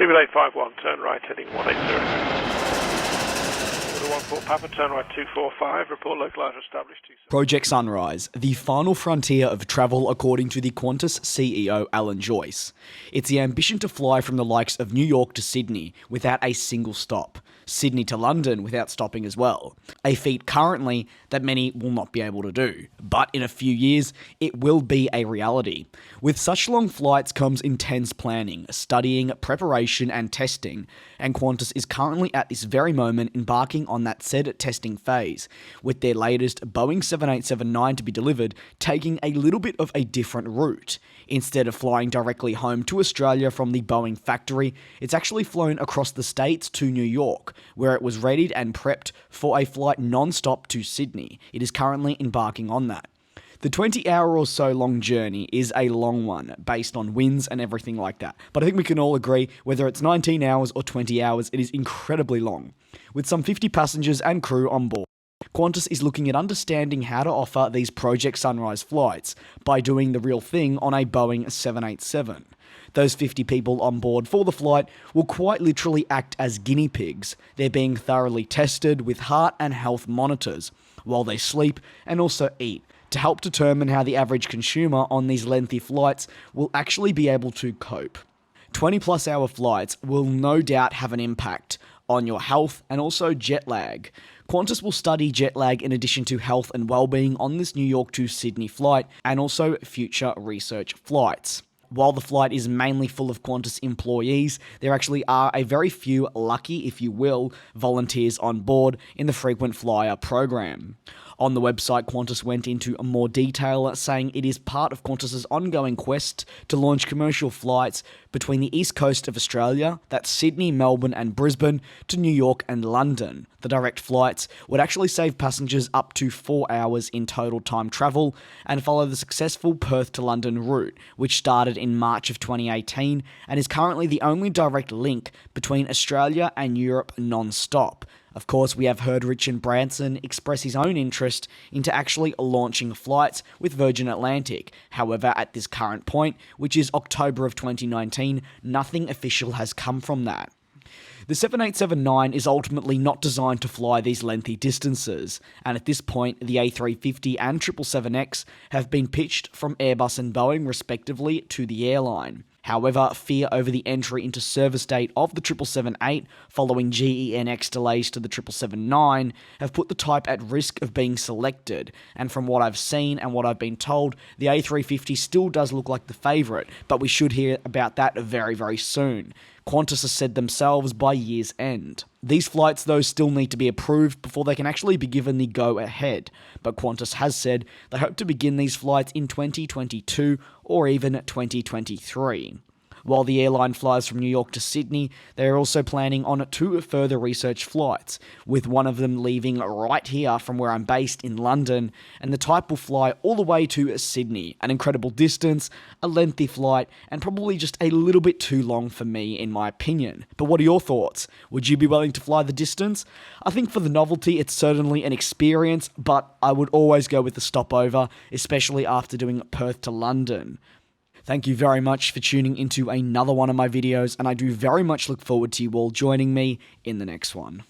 BB851, turn right, heading 180. 14 Papa, turn right 245, report localizer established 27. Project Sunrise, the final frontier of travel according to the Qantas CEO Alan Joyce. It's the ambition to fly from the likes of New York to Sydney without a single stop. Sydney to London without stopping as well. A feat currently that many will not be able to do. But in a few years, it will be a reality. With such long flights comes intense planning, studying, preparation and testing, and Qantas is currently at this very moment embarking on that said testing phase, with their latest Boeing 787-9 to be delivered taking a little bit of a different route. Instead of flying directly home to Australia from the Boeing factory, it's actually flown across the states to New York, where it was readied and prepped for a flight non-stop to Sydney. It is currently embarking on that. The 20-hour or so long journey is a long one, based on winds and everything like that. But I think we can all agree, whether it's 19 hours or 20 hours, it is incredibly long. With some 50 passengers and crew on board, Qantas is looking at understanding how to offer these Project Sunrise flights by doing the real thing on a Boeing 787. Those 50 people on board for the flight will quite literally act as guinea pigs. They're being thoroughly tested with heart and health monitors while they sleep and also eat, to help determine how the average consumer on these lengthy flights will actually be able to cope. 20+ hour flights will no doubt have an impact on your health and also jet lag. Qantas will study jet lag in addition to health and well-being on this New York to Sydney flight and also future research flights. While the flight is mainly full of Qantas employees, there actually are a very few lucky, if you will, volunteers on board in the frequent flyer program. On the website, Qantas went into more detail, saying it is part of Qantas's ongoing quest to launch commercial flights between the east coast of Australia, that's Sydney, Melbourne and Brisbane, to New York and London. The direct flights would actually save passengers up to 4 hours in total time travel and follow the successful Perth to London route, which started in March of 2018 and is currently the only direct link between Australia and Europe non-stop. Of course, we have heard Richard Branson express his own interest into actually launching flights with Virgin Atlantic. However, at this current point, which is October of 2019, nothing official has come from that. The 787-9 is ultimately not designed to fly these lengthy distances, and at this point, the A350 and 777X have been pitched from Airbus and Boeing respectively to the airline. However, fear over the entry into service date of the 777-8 following GEnx delays to the 777-9 have put the type at risk of being selected, and from what I've seen and what I've been told, the A350 still does look like the favourite, but we should hear about that very, very soon. Qantas has said themselves by year's end. These flights, though, still need to be approved before they can actually be given the go-ahead, but Qantas has said they hope to begin these flights in 2022 or even 2023. While the airline flies from New York to Sydney, they are also planning on 2 further research flights, with one of them leaving right here from where I'm based in London, and the type will fly all the way to Sydney, an incredible distance, a lengthy flight, and probably just a little bit too long for me in my opinion. But what are your thoughts? Would you be willing to fly the distance? I think for the novelty it's certainly an experience, but I would always go with the stopover, especially after doing Perth to London. Thank you very much for tuning into another one of my videos, and I do very much look forward to you all joining me in the next one.